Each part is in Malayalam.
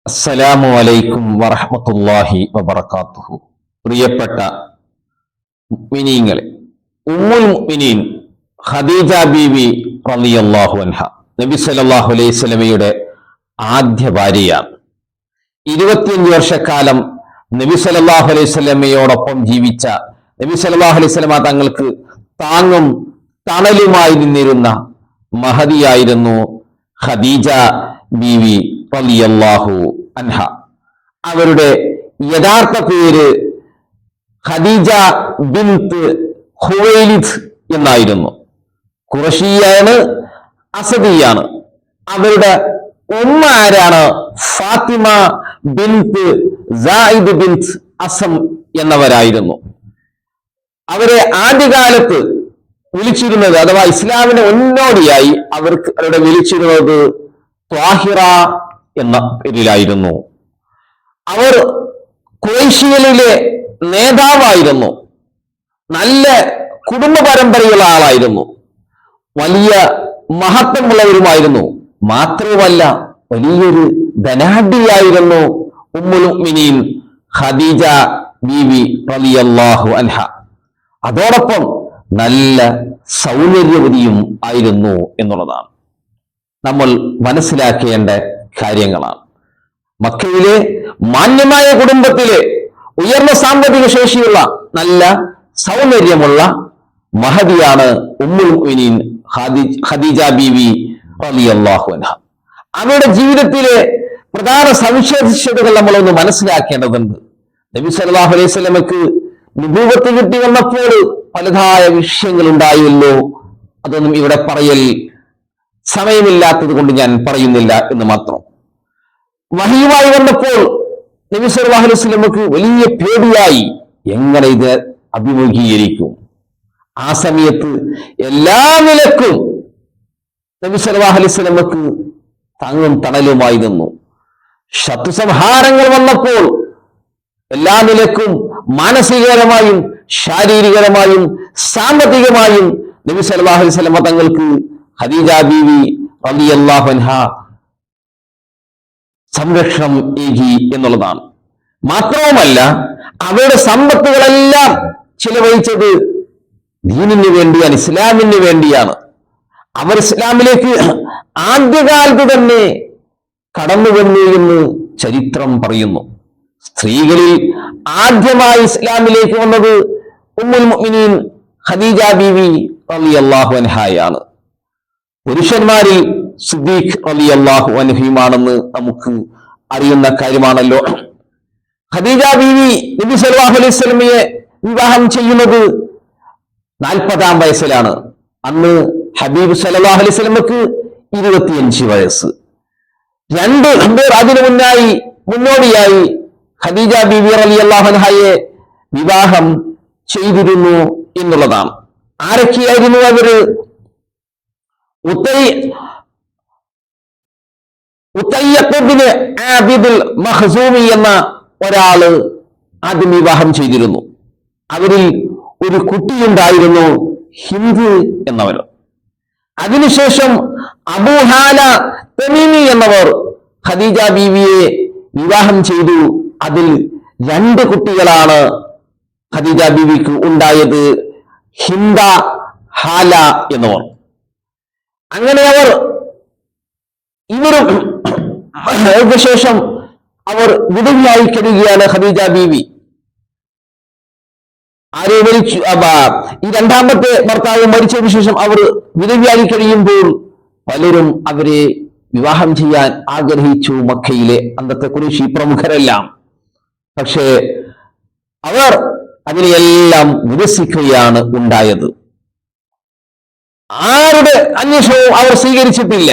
അസ്സലാമു അലൈക്കും വറഹ്മത്തുള്ളാഹി വബറകാതുഹു. പ്രിയപ്പെട്ട മുഅ്മിനീങ്ങളെ, ഉമ്മുൽ മുഅ്മിനീൻ ഖദീജ ബീവി റളിയല്ലാഹു അൻഹ നബി സല്ലല്ലാഹു അലൈഹി വസല്ലമയുടെ ആദ്യ ഭാര്യയാണ്. 25 വർഷക്കാലം നബി സല്ലല്ലാഹു അലൈഹി വസല്ലമയോടൊപ്പം ജീവിച്ച നബി സല്ലല്ലാഹു അലൈഹി വസല്ലമ തങ്ങൾക്ക് താങ്ങും തണലുമായി നിന്നിരുന്ന മഹദിയായിരുന്നു ഖദീജ ബീവി റളിയല്ലാഹു അൻഹ. അവരുടെ യഥാർത്ഥ പേര് ഖദീജ ബിൻത് ഖുവൈലിദ് എന്നായിരുന്നു. ഖുറൈശിയാണ്, അസദിയാണ്. അവരുടെ ഉമ്മ ആരാണ്? ഫാത്തിമ ബിൻത് സായിദ് ബിൻത് അസം എന്നവരായിരുന്നു. അവരെ ആദ്യകാലത്ത് വിളിച്ചിരുന്നത്, അഥവാ ഇസ്ലാമിന് മുന്നോടിയായി അവരുടെ വിളിച്ചിരുന്നത് ത്വാഹിറ എന്ന പേരിലായിരുന്നു. അവർ ഖുറൈശികളിലെ നേതാവായിരുന്നു. നല്ല കുടുംബ പരമ്പരയുള്ള ആളായിരുന്നു. വലിയ മഹത്വമുള്ളവരുമായിരുന്നു. മാത്രവുമല്ല, വലിയൊരു ധനാഢ്യയായിരുന്നു ഉമ്മുൽ മുഅ്മിനീൻ ഖദീജ ബീവി റളിയല്ലാഹു അൻഹ. അതോടൊപ്പം നല്ല സൗന്ദര്യവതിയും ആയിരുന്നു എന്നുള്ളതാണ് നമ്മൾ മനസ്സിലാക്കേണ്ട കാര്യങ്ങളാണ്. മക്കയിലെ മാന്യമായ കുടുംബത്തിലെ ഉയർന്ന സാമ്പത്തിക ശേഷിയുള്ള നല്ല സൗന്ദര്യമുള്ള മഹദിയാണ് ഉമ്മുൽ മുഅ്മിനീൻ ഖദീജ ബീവി റളിയല്ലാഹു അൻഹ. അവരുടെ ജീവിതത്തിലെ പ്രധാന സവിശേഷതകൾ നമ്മളൊന്ന് മനസ്സിലാക്കേണ്ടതുണ്ട്. നബി സല്ലല്ലാഹു അലൈഹി വസല്ലമക്ക് നുബുവത്ത് കിട്ടി വന്നപ്പോൾ പലതായ വിഷയങ്ങൾ ഉണ്ടായല്ലോ. അതൊന്നും ഇവിടെ പറയൽ സമയമില്ലാത്തത് കൊണ്ട് ഞാൻ പറയുന്നില്ല എന്ന് മാത്രം. വഹീയുമായി വന്നപ്പോൾ നബി സല്ലല്ലാഹു അലൈഹി വസല്ലമക്ക് വലിയ പേടിയായി, എങ്ങനെ ഇത് അഭിമുഖീകരിക്കും. ആ സമയത്ത് എല്ലാ നിലക്കും നബി സല്ലല്ലാഹു അലൈഹി വസല്ലമക്ക് താങ്ങും തണലുമായി നിന്നു. ശത്രുസംഹാരങ്ങൾ വന്നപ്പോൾ എല്ലാ നിലക്കും മാനസികപരമായും ശാരീരികപരമായും സാമ്പത്തികമായും നബി സല്ലല്ലാഹു അലൈഹി വസല്ലമ തങ്ങൾക്ക് ഖദീജ ബീവി റളിയല്ലാഹു അൻഹ സംരക്ഷണം ഏകി എന്നുള്ളതാണ്. മാത്രവുമല്ല, അവരുടെ സമ്പത്തുകളെല്ലാം ചിലവഴിച്ചത് ദീനിന് വേണ്ടിയാണ്, ഇസ്ലാമിന് വേണ്ടിയാണ്. അവർ ഇസ്ലാമിലേക്ക് ആദ്യകാലത്ത് തന്നെ കടന്നു വന്നു എന്ന് ചരിത്രം പറയുന്നു. സ്ത്രീകളിൽ ആദ്യമായി ഇസ്ലാമിലേക്ക് വന്നത് ഉമ്മുൽ മുഅ്മിനീൻ ഖദീജ ബീവി റളിയല്ലാഹു അൻഹയാണ്. പുരുഷന്മാരിൽ സിദ്ദീഖ് റളിയല്ലാഹു അൻഹുമാണെന്ന് നമുക്ക് അറിയുന്ന കാര്യമാണല്ലോ. ഖദീജ ബീവി നബി സല്ലല്ലാഹു അലൈഹി വസല്ലമയെ വിവാഹം ചെയ്യുന്നത് 40-ാം വയസ്സിലാണ്. അന്ന് ഹബീബ് സല്ലല്ലാഹു അലൈഹി വസല്ലമക്ക് 25 വയസ്സ്. രണ്ട് അതിനു മുന്നോടിയായി ഖദീജ ബീവി റളിയല്ലാഹു അൻഹയെ വിവാഹം ചെയ്തിരുന്നു എന്നുള്ളതാണ്. ആരൊക്കെയായിരുന്നു അവര്? ഉത്തയ്യഖ്ബിന് ആബിദുൽ മഖ്സൂമി എന്ന ഒരാള് ആദ്യം വിവാഹം ചെയ്തിരുന്നു. അവരിൽ ഒരു കുട്ടിയുണ്ടായിരുന്നു, ഹിന്ദ് എന്നവർ. അതിനുശേഷം അബൂഹാല തമീമി എന്നവർ ഖദീജ ബീവിയെ വിവാഹം ചെയ്തു. അതിൽ 2 കുട്ടികളാണ് ഖദീജ ബീവിക്ക് ഉണ്ടായത്, ഹിന്ദ, ഹാല എന്നിവർ. അങ്ങനെ ഇവർക്ക് ശേഷം അവർ വിധവയായി കഴിയുകയാണ് ഖദീജ ബീവി. ആരെ മരിച്ചു? ഈ 2ാമത്തെ ഭർത്താവ് മരിച്ചതിനു ശേഷം അവർ വിധവയായി കഴിയുമ്പോൾ പലരും അവരെ വിവാഹം ചെയ്യാൻ ആഗ്രഹിച്ചു, മക്കയിലെ അന്നത്തെ ഖുറൈശി പ്രമുഖരെല്ലാം. പക്ഷേ അവർ അതിനെയെല്ലാം നിരസിക്കുകയാണ് ഉണ്ടായത്. ആരുടെ അന്വേഷണവും അവർ സ്വീകരിച്ചിട്ടില്ല.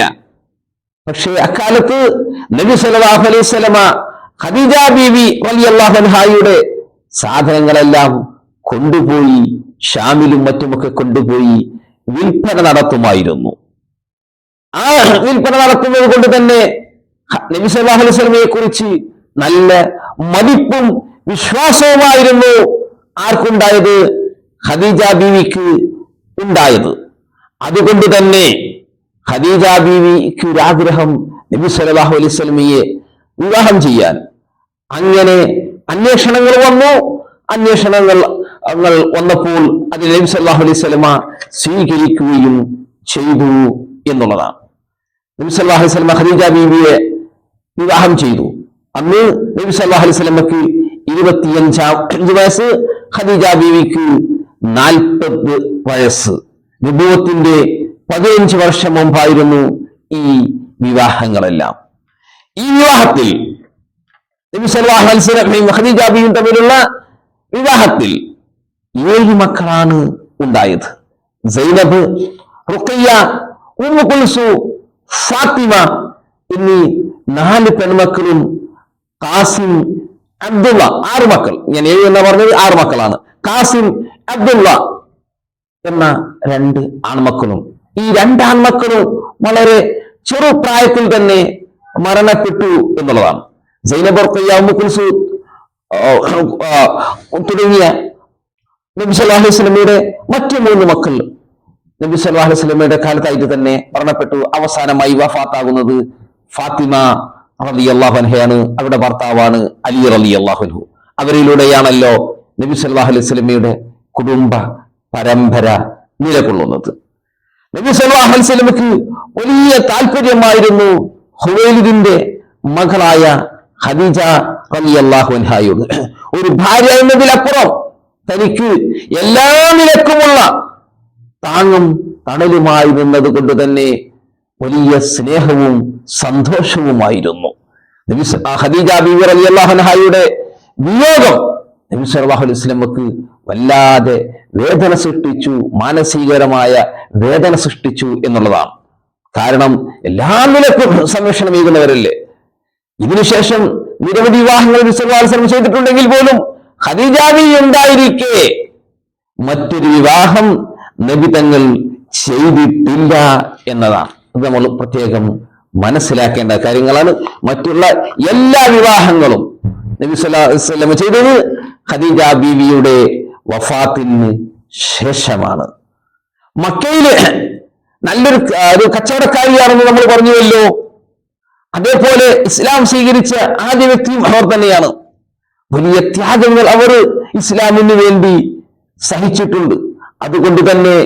പക്ഷേ അക്കാലത്ത് നബി സല്ലല്ലാഹു അലൈഹി വസല്ലമ ഖദീജ ബീവി റളിയല്ലാഹു അൻഹയുടെ സാധനങ്ങളെല്ലാം കൊണ്ടുപോയി ഷാമിലും മറ്റുമൊക്കെ കൊണ്ടുപോയി വിൽപ്പന നടത്തുമായിരുന്നു. ആ വിൽപ്പന നടത്തുന്നത് കൊണ്ട് തന്നെ നബി സല്ലല്ലാഹു അലൈഹി വസല്ലമയെ കുറിച്ച് നല്ല മതിപ്പും വിശ്വാസവുമായിരുന്നു ആർക്കുണ്ടായത്? ഖദീജ ബീവിക്ക് ഉണ്ടായത്. അതുകൊണ്ട് തന്നെ ഖദീജ ബീവിക്ക് ഒരാഗ്രഹം, നബി സല്ലല്ലാഹു അലൈഹി വസല്ലമയെ വിവാഹം ചെയ്യാൻ. അങ്ങനെ അന്വേഷണങ്ങൾ വന്നു. അന്വേഷണങ്ങൾ വന്നപ്പോൾ അത് നബി സല്ലല്ലാഹു അലൈഹി വസല്ലമ സ്വീകരിക്കുകയും ചെയ്തു എന്നുള്ളതാണ്. നബി സല്ലല്ലാഹു അലൈഹി വസല്ലമ ഖദീജ ബീവിയെ വിവാഹം ചെയ്തു. അന്ന് നബി സല്ലല്ലാഹു അലൈഹി വസല്ലമക്ക് 25 വയസ്സ്, ഖദീജ ബീവിക്ക് 40 വയസ്സ്. നബുവത്തിന്റെ 15 വർഷം മുമ്പായിരുന്നു ഈ വിവാഹങ്ങളെല്ലാം. ഈ വിവാഹത്തിൽ നബി സല്ലല്ലാഹു അലൈഹി വസല്ലമയും ഖദീജ ബീവിയും തമ്മിലുള്ള വിവാഹത്തിൽ 7 മക്കളാണ് ഉണ്ടായത്. സൈനബ്, റുഖയ്യ, ഉമ്മു കുൽസു, ഫാത്തിമ എന്നീ 4 പെൺമക്കളും ഖാസിം, അബ്ദുള്ള 6 മക്കൾ. ഞാൻ 7 എന്ന് പറഞ്ഞത് 6 മക്കളാണ്. ഖാസിം, അബ്ദുള്ള എന്ന 2 ആൺമക്കളും. ഈ 2 ആൺമക്കളും വളരെ ചെറുപ്രായത്തിൽ തന്നെ മരണപ്പെട്ടു എന്നുള്ളതാണ്. സൈനബ്, റുഖയ്യ, ഉമ്മു കുൽസു തുടങ്ങിയ നബി സല്ലല്ലാഹു അലൈഹി വസല്ലമയുടെ മറ്റു 3 മക്കൾ നബി സല്ലല്ലാഹു അലൈഹി വസല്ലമയുടെ കാലത്തായിട്ട് തന്നെ മരണപ്പെട്ടു. അവസാനമായി വഫാത്താകുന്നത് ഫാത്തിമ റളിയല്ലാഹു അൻഹയാണ്. അവരുടെ ഭർത്താവാണ് അലി റളിയല്ലാഹു അൻഹു. അവരിലൂടെയാണല്ലോ നബി സല്ലല്ലാഹു അലൈഹി വസല്ലമയുടെ കുടുംബ പരമ്പര നിലകൊള്ളുന്നത്. നബി സല്ലല്ലാഹു അലൈഹി വസല്ലമക്ക് വലിയ താല്പര്യമായിരുന്നു ഖുവൈലിദിന്റെ മകളായ ഖദീജ റളിയല്ലാഹു അൻഹയോട്. ഒരു ഭാര്യ എന്നതിലപ്പുറം തനിക്ക് എല്ലാ നിലക്കുമുള്ള താങ്ങും തണലുമായി നിന്നത് കൊണ്ട് തന്നെ വലിയ സ്നേഹവും സന്തോഷവുമായിരുന്നു. ഖദീജ ബീവി റളിയല്ലാഹു അൻഹയുടെ വിയോഗം നബി സല്ലല്ലാഹു അലൈഹി വസല്ലമക്ക് വല്ലാതെ വേദന സൃഷ്ടിച്ചു, മാനസികരമായ വേദന സൃഷ്ടിച്ചു എന്നുള്ളതാണ്. കാരണം എല്ലാ നിലക്കും സംരക്ഷണമേകുന്നവരല്ലേ. ഇതിനുശേഷം നിരവധി വിവാഹങ്ങൾ നബി സല്ലല്ലാഹു അലൈഹി വസല്ലം ചെയ്തിട്ടുണ്ടെങ്കിൽ പോലും ഖദീജ ബീവി ഉണ്ടായിരിക്കെ മറ്റൊരു വിവാഹം നബി തങ്ങൾ ചെയ്തിട്ടില്ല എന്നതാണ്. അത് നമ്മൾ പ്രത്യേകം മനസ്സിലാക്കേണ്ട കാര്യങ്ങളാണ്. മറ്റുള്ള എല്ലാ വിവാഹങ്ങളും നബി സല്ലല്ലാഹു അലൈഹി വസല്ലം ചെയ്തത് ഖദീജ ബീവിയുടെ വഫാത്തിന് ശേഷമാണ്. മക്കയിലെ നല്ലൊരു കച്ചവടക്കാരിയാണെന്ന് നമ്മൾ പറഞ്ഞുവല്ലോ. അതേപോലെ ഇസ്ലാം സ്വീകരിച്ച ആദ്യ വ്യക്തിയും അവർ തന്നെയാണ്. വലിയ ത്യാഗങ്ങൾ അവർ ഇസ്ലാമിന് വേണ്ടി സഹിച്ചിട്ടുണ്ട്. അതുകൊണ്ട് തന്നെ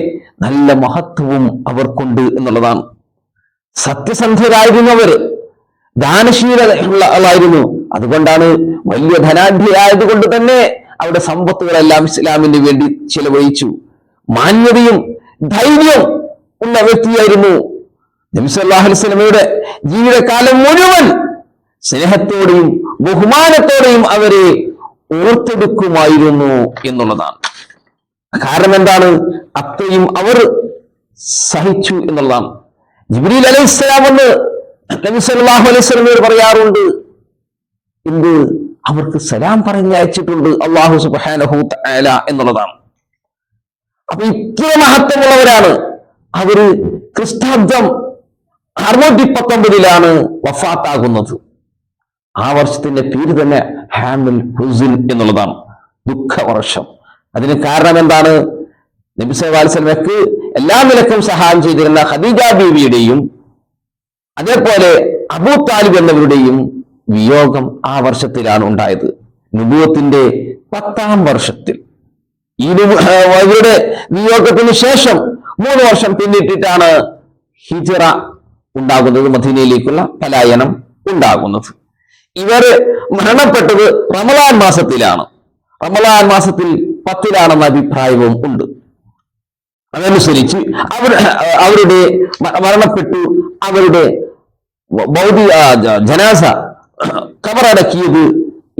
നല്ല മഹത്വവും അവർക്കുണ്ട് എന്നുള്ളതാണ്. സത്യസന്ധരായിരുന്നു അവർ, ദാനശീലമുള്ള ആളായിരുന്നു. അതുകൊണ്ടാണ് വലിയ ധനാഢ്യയായതുകൊണ്ട് തന്നെ അവരുടെ സമ്പത്തുകളെല്ലാം ഇസ്ലാമിന് വേണ്ടി ചിലവഴിച്ചു. മാന്യതയും ധൈര്യവും ഉള്ള വ്യക്തിയായിരുന്നു. നബി സല്ലല്ലാഹു അലൈഹി വസല്ലമയുടെ ജീവിതകാലം മുഴുവൻ സ്നേഹത്തോടെയും ബഹുമാനത്തോടെയും അവരെ ഓർത്തെടുക്കുമായിരുന്നു എന്നുള്ളതാണ്. കാരണം എന്താണ്? അത്രയും അവർ സഹിച്ചു എന്നുള്ളതാണ്. ജിബ്രീൽ അലൈഹിസ്സലാം എന്ന് നബി സല്ലല്ലാഹു അലൈഹി വസല്ലമയോട് പറയാറുണ്ട്. എന്ത്? അവർക്ക് സലാം പറഞ്ഞയച്ചിട്ടുണ്ട് അല്ലാഹു സുബ്ഹാനഹു തആല എന്നുള്ളതാണ്. അപ്പൊ ഇത്ര മഹത്വമുള്ളവരാണ് അവര്. ക്രിസ്താബ്ദം 619 വഫാത്താകുന്നത്. ആ വർഷത്തിന്റെ പേര് തന്നെ ഹാമുൽ ഹുസ്ൻ എന്നുള്ളതാണ്, ദുഃഖവർഷം. അതിന് കാരണം എന്താണ്? നബി സല്ലല്ലാഹു അലൈഹി വസല്ലമക്ക് എല്ലാ നിലക്കും സഹായം ചെയ്തിരുന്ന ഖദീജ ബീവിയുടെയും അതേപോലെ അബൂ താലിബ് എന്നവരുടെയും വിയോഗം ആ വർഷത്തിലാണ് ഉണ്ടായത്. നുബുവത്തിന്റെ 10ാം വർഷത്തിൽ. ഇവരുടെ വിയോഗത്തിന് ശേഷം 3 വർഷം പിന്നിട്ടിട്ടാണ് ഹിജ്റ ഉണ്ടാകുന്നത്, മദീനയിലേക്കുള്ള പലായനം ഉണ്ടാകുന്നത്. ഇവർ മരണപ്പെട്ടത് റമളാൻ മാസത്തിലാണ്. റമളാൻ മാസത്തിൽ 10-ാണെന്ന അഭിപ്രായവും ഉണ്ട്. അതനുസരിച്ച് അവരുടെ മരണപ്പെട്ടു. അവരുടെ ഭൗതിക ജനാസ കബറടക്കിയത്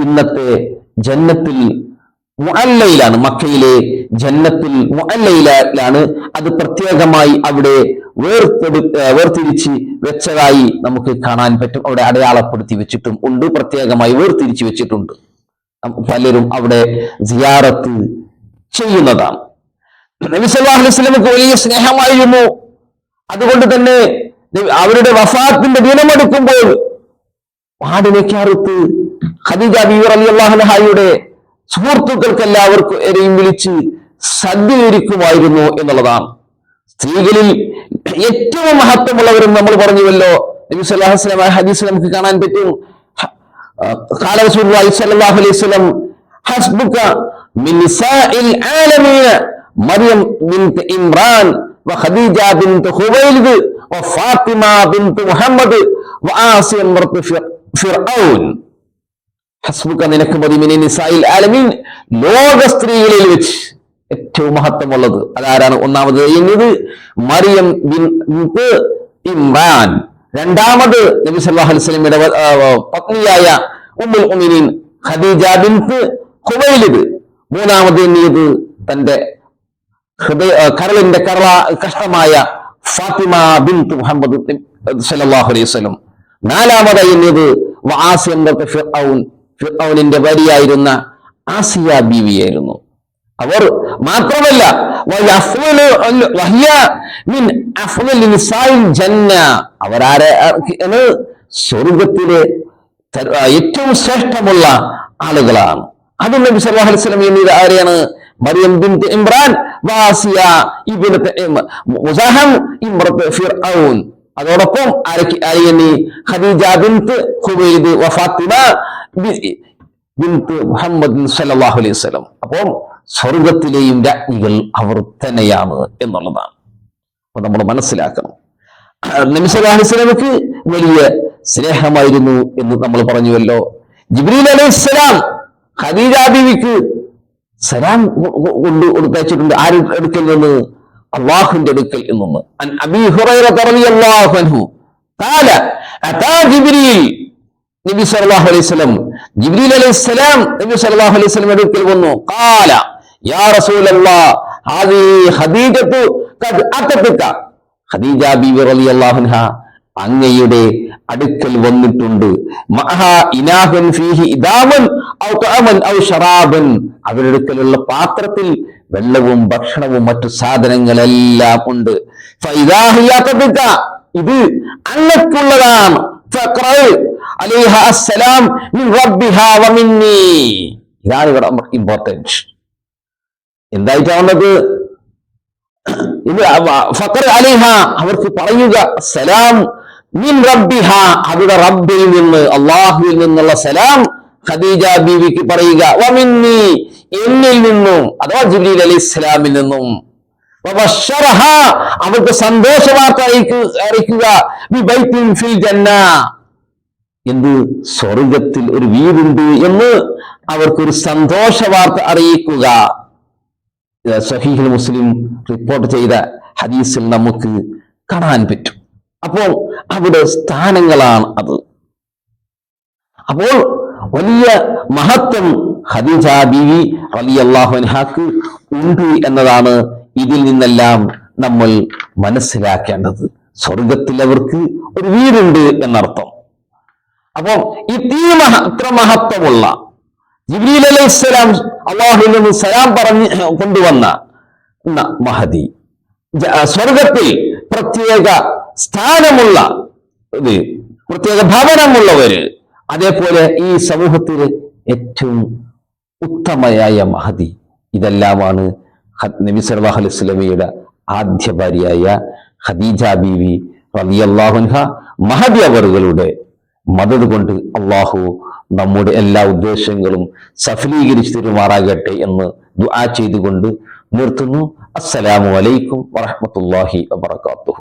ഇന്നത്തെ ജന്നത്തുൽ മുഅല്ലയിലാണ്, മക്കയിലെ ജന്നത്തുൽ മുഅല്ലയിലാണ്. അത് പ്രത്യേകമായി അവിടെ വേർതിരിച്ച് വെച്ചതായി നമുക്ക് കാണാൻ പറ്റും. അവിടെ അടയാളപ്പെടുത്തി വെച്ചിട്ടും ഉണ്ട്, പ്രത്യേകമായി വേർതിരിച്ച് വെച്ചിട്ടുണ്ട്. പലരും അവിടെ സിയാറത്ത് ചെയ്യുന്നതാണ്. നബി സല്ലല്ലാഹു അലൈഹി വസല്ലമക്ക് വലിയ സ്നേഹമായിരുന്നു. അതുകൊണ്ട് തന്നെ അവരുടെ വഫാത്തിന്റെ ദിനമെടുക്കുമ്പോൾ പാടിനേക്കാറുത്ത് ഖദീജ ബീവി റളിയല്ലാഹു അൻഹയുടെ സുഹൃത്തുക്കൾക്ക് എല്ലാവർക്കും വിളിച്ച് സദ്യ ഒരുക്കുമായിരുന്നു എന്നുള്ളതാണ്. സ്ത്രീകളിൽ ഏറ്റവും മഹത്വമുള്ളവരും നമ്മൾ പറഞ്ഞുവല്ലോ. നബി സല്ലല്ലാഹു അലൈഹി വസല്ലം ഹദീസിൽ നമുക്ക് കാണാൻ പറ്റും. قال رسول الله صلى الله عليه وسلم حسبك من نساء العالمين مريم بنت عمران وخديجة بنت خويلد وفاطمة بنت محمد وآسيا مرت ഫിർഔൻ. ഹസ്ബുക നിനക്ക് മതി മിന നിസാഇൽ ആലമീൻ, ലോക സ്ത്രീകളിൽ വെച്ച് ഏറ്റവും മഹത്വമുള്ളത് അതാരാണ്? ഒന്നാമത് എന്നത് മറിയം ബിൻത് ഇമ്രാൻ, രണ്ടാമത് നബി സല്ലല്ലാഹു അലൈഹി വസല്ലമയുടെ പത്നിയായ ഉമ്മുൽ മുഅ്മിനീൻ ഖദീജ ബിൻത് ഖുവൈലിദ്, മൂന്നാമത് എന്നത് തന്റെ കരളിന്റെ കഷ്ടമായ ഫാത്തിമ ബിൻത് മുഹമ്മദ് സല്ലല്ലാഹു അലൈഹി വസല്ലം, നാലാമതായി എന്നത് ഫിർഔനിന്റെ ഭാര്യയായിരുന്ന ആസിയ ബീവിയായിരുന്നു. അവർ മാത്രമല്ല അവരാരെ സ്വർഗത്തിലെ ഏറ്റവും ശ്രേഷ്ഠമുള്ള ആളുകളാണ്. അത് നബി സല്ലല്ലാഹു അലൈഹി വസല്ലം എന്നീ ആരെയാണ്? മറിയം ബിൻത് ഇമ്രാൻ വാസിയ ഇബ്നത്ത് മുസാഹം ഇമ്രത്ത് ഫിർഔൻ. അതോടൊപ്പം ഖദീജ ബിൻത് ഖുവൈലിദ് വഫാത്തിമ ബിൻത് മുഹമ്മദ് സല്ലല്ലാഹു അലൈഹി വസല്ലം. അപ്പോൾ സ്വർഗത്തിലെയും രാജ്ഞികൾ അവർ തന്നെയാണ് എന്നുള്ളതാണ്. അപ്പൊ നമ്മൾ മനസ്സിലാക്കണം, നബി സല്ലല്ലാഹു അലൈഹി വസല്ലമക്ക് വലിയ സ്നേഹമായിരുന്നു എന്ന് നമ്മൾ പറഞ്ഞുവല്ലോ. ജിബ്രീൽ അലൈഹിസ്സലാം ഖദീജ ബീവിക്ക് സലാം കൊണ്ട് കൊടുത്തയച്ചിട്ടുണ്ട്. ആരുടെ അടുക്കൽ നിന്ന്? അള്ളാഹുവിന്റെ അടുക്കൽ നിന്ന്. അൻ അബീ ഹുറൈറ റളിയല്ലാഹു അൻഹു ഖാല അതാ ജിബ്രീൽ, നബി സല്ലല്ലാഹു അലൈഹി വസല്ലം ജിബ്രീൽ അലൈഹിസ്സലാം നബി സല്ലല്ലാഹു അലൈഹി വസല്ലം അടുക്കൽ വന്നു. ഖാല യാ റസൂലല്ലാഹ് ഹാദി ഖദീജത്തു ഖദ് അതതക, ഖദീജ ബീവി റളിയല്ലാഹു അൻഹാ അങ്ങയുടെ അടുക്കൽ വന്നിട്ടുണ്ട്. മഅഹാ ഇനാഹുൻ ഫീഹി ഇദാമൻ ഔ തഅമൻ ഔ ശറാബൻ, അവരുടെ അടുക്കലുള്ള പാത്രത്തിൽ വെള്ളവും ഭക്ഷണവും മറ്റു സാധനങ്ങളെല്ലാം ഉണ്ട്. ഫഇദാ ഹിയ തബക, ഇത് അങ്ങക്കുള്ളതാണ്. ഫഖറ അലൈഹ അസ്സലാം മിൻ റബ്ബിഹാ വമിന്നി. ഇതാണ് ഇവിടെ ഇമ്പോർട്ടൻറ്റ്. എന്തായിട്ടാണത്? ഫഖറ അലൈഹ, അവർക്ക് പറയുക സലാം മിൻ റബ്ബിഹ, അവരുടെ റബ്ബിൽ നിന്ന് അള്ളാഹുവിൽ നിന്നുള്ള സലാം ഖദീജ ബീവിക്ക് പറയുക. വമിന്നി, എന്നിൽ നിന്നും അഥവാ ജിബ്രീൽ അലൈഹിസ്സലാമിൽ നിന്നും. വബശ്ശറഹ, അവർക്ക് സന്തോഷ വാർത്ത അറിയിക്കുക. ബിബൈത്തിൻ ഫിൽ ജന്ന, എന്ത്? സ്വർഗത്തിൽ ഒരു വീടുണ്ട് എന്ന് അവർക്കൊരു സന്തോഷ വാർത്ത അറിയിക്കുക. സഹീഹുൽ മുസ്ലിം റിപ്പോർട്ട് ചെയ്ത ഹദീസിൽ നമുക്ക് കാണാൻ പറ്റും. അപ്പോൾ അവിടെ സ്ഥാനങ്ങളാണ് അത്. അപ്പോൾ വലിയ മഹത്വം ഖദീജ ബീവി റളിയല്ലാഹു അൻഹാക്ക് ഉണ്ട് എന്നതാണ് ഇതിൽ നിന്നെല്ലാം നമ്മൾ മനസ്സിലാക്കേണ്ടത്. സ്വർഗത്തിൽ അവർക്ക് ഒരു വീടുണ്ട് എന്നർത്ഥം. അപ്പോൾ ഇത്ര മഹത്വമുള്ള ജിബ്രീൽ അലൈഹിസ്സലാം അള്ളാഹുവിൽ നിന്ന് സലാം പറഞ്ഞ് കൊണ്ടുവന്ന മഹദി, സ്വർഗത്തിൽ പ്രത്യേക സ്ഥാനമുള്ള പ്രത്യേക ഭവനമുള്ളവര്, അതേപോലെ ഈ സമൂഹത്തിൽ ഏറ്റവും ഉത്തമയായ മഹദി, ഇതെല്ലാമാണ് നബി സല്ലല്ലാഹു അലൈഹി വസല്ലമയുടെ ആദ്യ ഭാര്യയായ ഖദീജ ബീവി റളിയല്ലാഹു അൻഹാ മഹദി അവറുകളുടെ മദദ് കൊണ്ട് അള്ളാഹു നമ്മുടെ എല്ലാ ഉദ്ദേശങ്ങളും സഫലീകരിച്ചു തരുമാറാകട്ടെ എന്ന് ദുആ ചെയ്തുകൊണ്ട് നിർത്തുന്നു. അസ്സലാമു അലൈക്കും വറഹ്മത്തുള്ളാഹി വബറകാതുഹു.